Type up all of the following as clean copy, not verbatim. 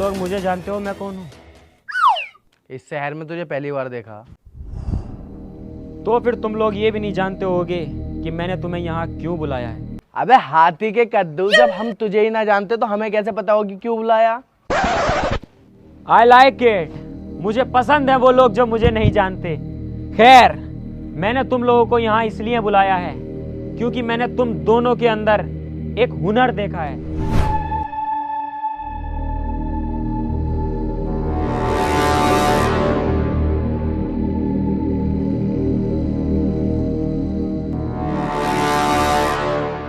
लोग मुझे जानते हो मैं कौन हूँ? इस शहर में तुझे पहली बार देखा। तो फिर तुम लोग ये भी नहीं जानते होगे कि मैंने तुम्हें यहाँ क्यों बुलाया है। अबे हाथी के कद्दू, जब हम तुझे ही ना जानते तो हमें कैसे पता होगी क्यों बुलाया? I like it. मुझे पसंद है वो लोग जो मुझे नहीं जानते। खैर, मैंने तुम लोगों को यहाँ इसलिए बुलाया है क्योंकि मैंने तुम दोनों के अंदर एक हुनर देखा है।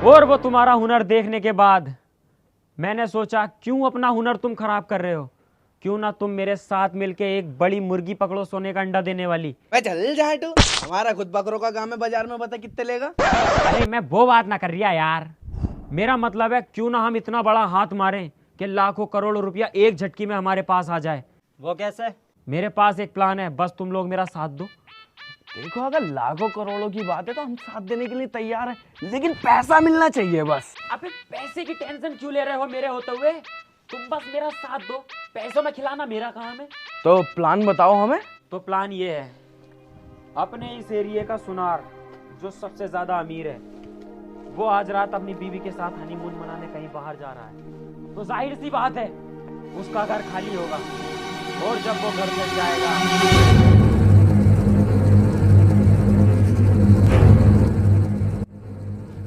और वो तुम्हारा हुनर देखने के बाद मैंने सोचा क्यों अपना हुनर तुम खराब कर रहे हो, क्यों ना तुम मेरे साथ मिलके एक बड़ी मुर्गी पकड़ो सोने का अंडा देने वाली। चल जा तू, हमारा खुद बकरों का काम है, बाजार में बता कितने लेगा? अरे मैं वो बात ना कर रिया यार, मेरा मतलब है क्यों ना हम इतना बड़ा हाथ मारें कि लाखों करोड़ों रुपया एक झटकी में हमारे पास आ जाए। वो कैसे? मेरे पास एक प्लान है, बस तुम लोग मेरा साथ दो। देखो, अगर लाखों करोड़ों की बात है तो हम साथ देने के लिए तैयार हैं, लेकिन पैसा मिलना चाहिए बस। अबे पैसे की टेंशन क्यों ले रहे हो मेरे होते हुए? तुम बस मेरा साथ दो, पैसों में खिलाना मेरा काम है। तो प्लान बताओ हमें। तो प्लान ये है, अपने इस एरिया का सुनार जो सबसे ज्यादा अमीर है वो आज रात अपनी बीवी के साथ हनीमून मनाने कहीं बाहर जा रहा है। तो जाहिर सी बात है उसका घर खाली होगा, और जब वो घर चल जाएगा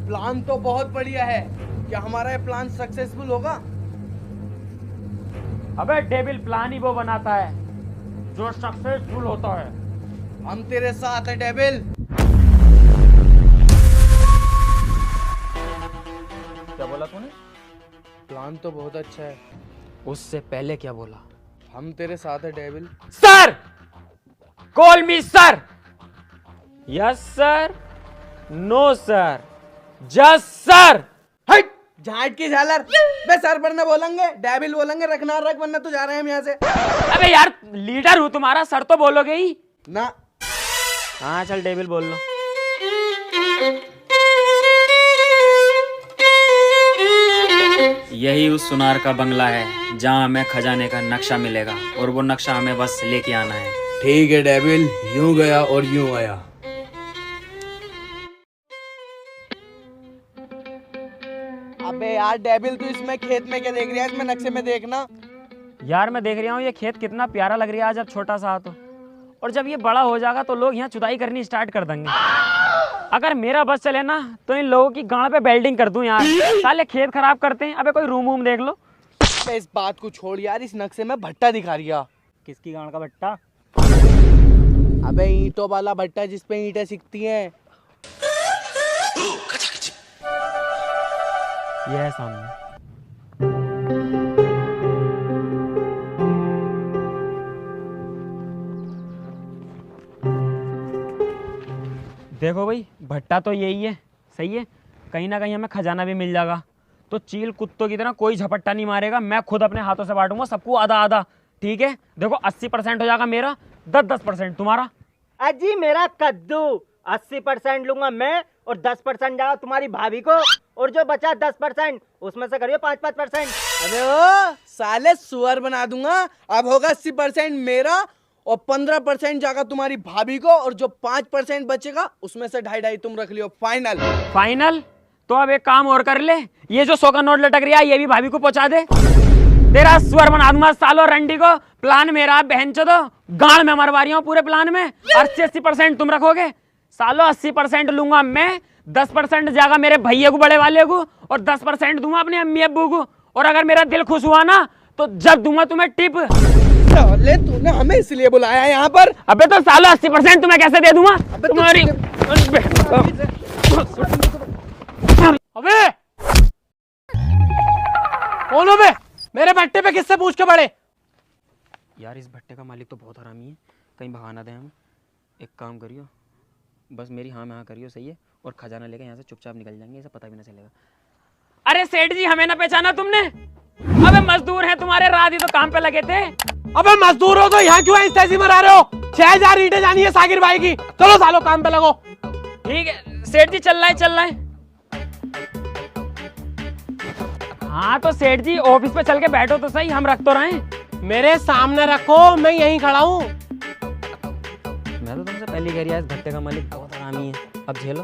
प्लान तो बहुत बढ़िया है, क्या हमारा ये प्लान सक्सेसफुल होगा? अबे डेविल प्लान ही वो बनाता है जो सक्सेसफुल होता है। हम तेरे साथ हैं डेविल। क्या बोला तूने? प्लान तो बहुत अच्छा है, उससे पहले क्या बोला? हम तेरे साथ हैं devil. Sir, call me sir. Yes sir, no sir, just sir. हट, झाट की झालर। बे सर पर ना बोलेंगे, डेविल बोलेंगे, रखना रख, वरना तो जा रहे हैं हम यहाँ से। अबे यार लीडर हूँ तुम्हारा, सर तो बोलोगे ही ना। हाँ चल डेविल बोल लो। यही उस सुनार का बंगला है जहाँ हमें खजाने का नक्शा मिलेगा, और वो नक्शा हमें बस लेके आना है। ठीक है डेविल, यूं गया और यूं आया। अबे यार डेविल, तू इसमें खेत में क्या देख रहा है? इसमें नक्शे में देखना। यार मैं देख रहा हूँ ये खेत कितना प्यारा लग रहा है जब छोटा सा तो, और जब ये बड़ा हो जाएगा तो लोग यहाँ जुताई करनी स्टार्ट कर देंगे। अगर मेरा बस चले ना तो इन लोगों की गांड पे बेल्डिंग कर दूं यार। साले खेत खराब करते हैं। अबे कोई रूम वूम देख लो। इस बात को छोड़ यार, इस नक्शे में भट्टा दिखा रिया। किसकी गांड का भट्टा? अबे ईंटों वाला भट्टा जिसपे ईंटें सिकती हैं। ये है सामने। देखो भाई, भट्टा तो यही है, सही है। कहीं ना कहीं हमें खजाना भी मिल जाएगा, तो चील कुत्तों की तरह कोई झपट्टा नहीं मारेगा। मैं खुद अपने हाथों से बांटूंगा सबको आधा आधा, ठीक है? देखो 80% हो जाएगा मेरा, 10% तुम्हारा। अजी मेरा कद्दू 80% लूंगा मैं, और 10% जाएगा तुम्हारी भाभी को, और जो बचा 10% उसमें से करियो 5-5%। अबे ओ साले, सुअर बना दूंगा। अब होगा 80% मेरा, और 15% जाएगा तुम्हारी भाभी को, और जो 5% बचेगा उसमें से 2.5 तुम रख लियो। फाइनल? फाइनल? तो अब एक काम और कर ले, ये जो 100 का नोट लटक रहा है ये भी भाभी को पहुंचा दे। तेरा स्वर बना दूंगा सालो रंडी को। प्लान मेरा बहन चो, गांड में मरवा रही हूँ पूरे प्लान में। 80% तुम रखोगे सालो, 80% लूंगा मैं, 10% जाएगा मेरे भैया को, बड़े वाले को, और 10% दूंगा अपने अम्मी अब्बू को। और अगर मेरा दिल खुश हुआ ना तो जब दूंगा तुम्हें टिप। साले तूने हमें इसलिए बुलाया है यहाँ पर? अबे तो सालो 80% तुम्हें कैसे दे दूंगा तुम्हारी। अबे कौन हो बे? मेरे भट्टे पे किससे पूछ के पड़े? यार इस भट्टे का मालिक तो बहुत हरामी है, कहीं भगाना दे हम। एक काम करियो, बस मेरी हाँ में हाँ करियो, सही है? और खजाना लेके यहाँ से चुपचाप निकल जाएंगे, ऐसा पता भी ना चलेगा। अरे सेठ जी, हमें ना पहचाना तुमने? अबे मजदूर हैं तुम्हारे, रात ही तो काम पे लगे थे। अबे मजदूर हो तो यहाँ क्यों ऐसी तैसी मरा रहे हो? 6000 ईंटें जानी है साकिर भाई की। चलो सालो काम पे लगो। ठीक है सेठ जी, चल रहा है। हाँ तो सेठ जी ऑफिस पे चल के बैठो तो सही, हम रख तो रहे हैं। मेरे सामने रखो, मैं यहीं खड़ा हूँ। मैं तो तुमसे पहले कह रही इस भट्टे का मालिक बहुत हरामी है। अब झेलो।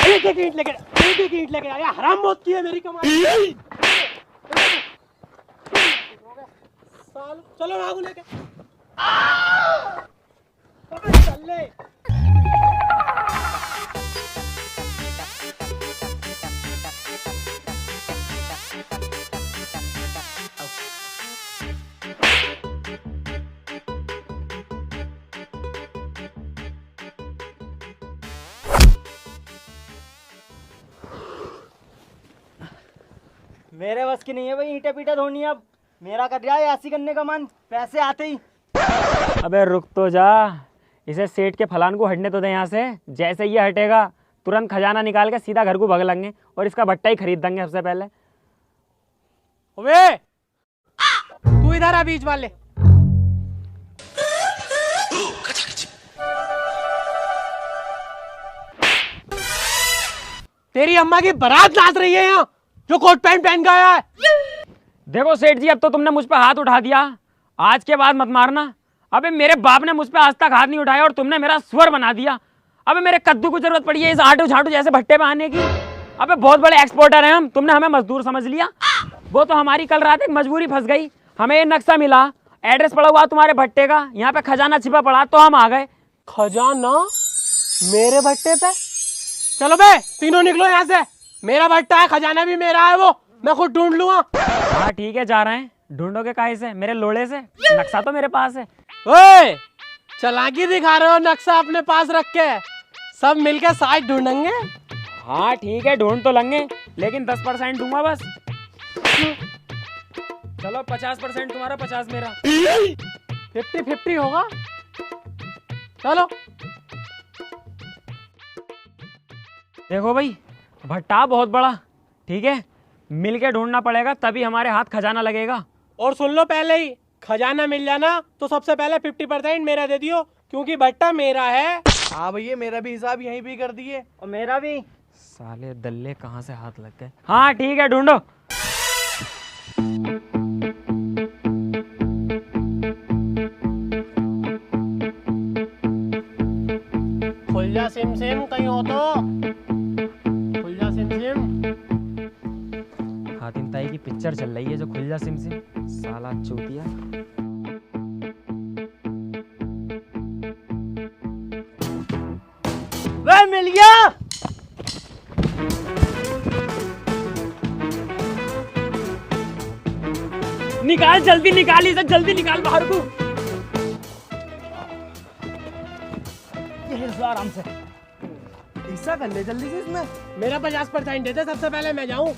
एक ईंट लेके आया, हराम मौत की है मेरी कमाई। चलो भागो लेके। अबे चल ले। मेरे बस की नहीं है भाई ईंटे पीटे धोनी। अब मेरा कर रहा है ऐसी करने का मन, पैसे आते ही। अबे रुक तो जा, इसे सेठ के फलान को हटने तो दे यहाँ से। जैसे ये हटेगा तुरंत खजाना निकाल के सीधा घर को भग लेंगे और इसका भट्टा ही खरीद देंगे सबसे पहले। ओए तू इधर आ, बीच वाले। तेरी अम्मा की बारात नाच रही है यहाँ, जो कोट पैंट पहन के आया है। देखो सेठ जी, अब तो तुमने मुझ पे हाथ उठा दिया, आज के बाद मत मारना। अबे मेरे बाप ने मुझ पे आज तक हाथ नहीं उठाया और तुमने मेरा स्वर बना दिया। अबे मेरे कद्दू को जरूरत पड़ी है इस आटू झाटू जैसे भट्टे पे आने की। अबे बहुत बड़े एक्सपोर्टर हैं हम, तुमने हमें मजदूर समझ लिया। वो तो हमारी कल रात एक मजबूरी फंस गई, हमें ये नक्शा मिला, एड्रेस पड़ा हुआ तुम्हारे भट्टे का, यहाँ पे खजाना छिपा पड़ा, तो हम आ गए। खजाना मेरे भट्टे पे? चलो बे तीनों निकलो यहाँ से, मेरा भट्टा है, खजाना भी मेरा है, वो मैं खुद ढूंढ लूंगा। हाँ ठीक है, जा रहे हैं। ढूंढोगे काहे से? मेरे लोड़े से? नक्शा तो मेरे पास है। ओए चालाकी दिखा रहे हो, नक्शा अपने पास रख के सब मिलके साथ ढूंढेंगे। हाँ ठीक है, ढूंढ तो लेंगे, लेकिन 10% दूंगा बस। चलो 50% तुम्हारा, 50 मेरा। 50-50 होगा। चलो देखो भाई, भट्टा बहुत बड़ा, ठीक है, मिलके ढूंढना पड़ेगा, तभी हमारे हाथ खजाना लगेगा। और सुन लो, पहले ही खजाना मिल जाना तो सबसे पहले 50% मेरा दे दियो, क्योंकि भट्टा मेरा है। हाँ भैया, मेरा भी हिसाब यहीं भी कर दिए। और मेरा भी। साले दल्ले कहाँ से हाथ लग गए। हाँ ठीक है, ढूंढो। खुल जा सिम सिम, कहीं हो तो खुल जा सिम सिम। हातिम ताई की पिक्चर चल रही है जो खुल जा सिम सिम, साला चूतिया। वे मिल गया। निकाल, जल्दी निकाल इसे, जल्दी निकाल बाहर को। आराम से ऐसा कर ले जल्दी से इसमें। मेरा 50% देते सबसे पहले मैं जाऊं।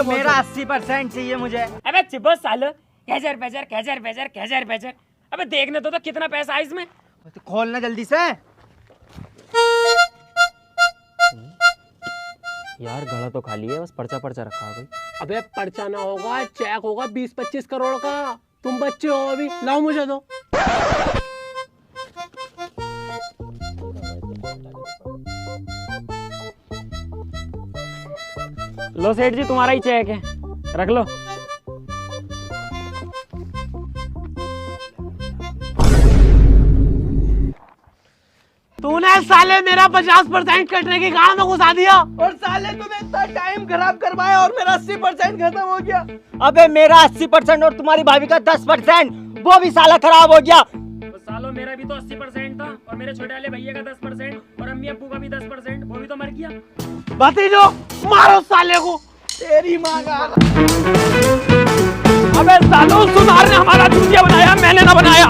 मेरा 80% चाहिए मुझे। अबे चिपो सालो, कैजर बेजर। अबे देखने तो कितना पैसा है इसमें। तो खोलना जल्दी से। यार गला तो खाली है, बस पर्चा रखा है कोई। अबे पर्चा ना होगा, चेक होगा 20-25 करोड़ का। तुम बच्चे हो अभी, लाओ मुझे दो। लो सेठ जी, तुम्हारा ही चेक है, रख लो। तूने साले मेरा 50% कटने की गाड़ में घुसा दिया। और साले तूने इतना टाइम खराब करवाया और मेरा 80% खत्म हो गया। अबे मेरा 80% और तुम्हारी भाभी का 10%, वो भी साला खराब हो गया। तो सालो मेरा भी तो 80% था, और मेरे छोटे वाले भैया का 10%, और अम्मी अब्बू का भी 10%, वो भी तो मर गया। भतीजो मारो साले को। तेरी माँ का। अबे सालो, सुनार ने हमारा चूतिया बनाया, मैंने ना बनाया।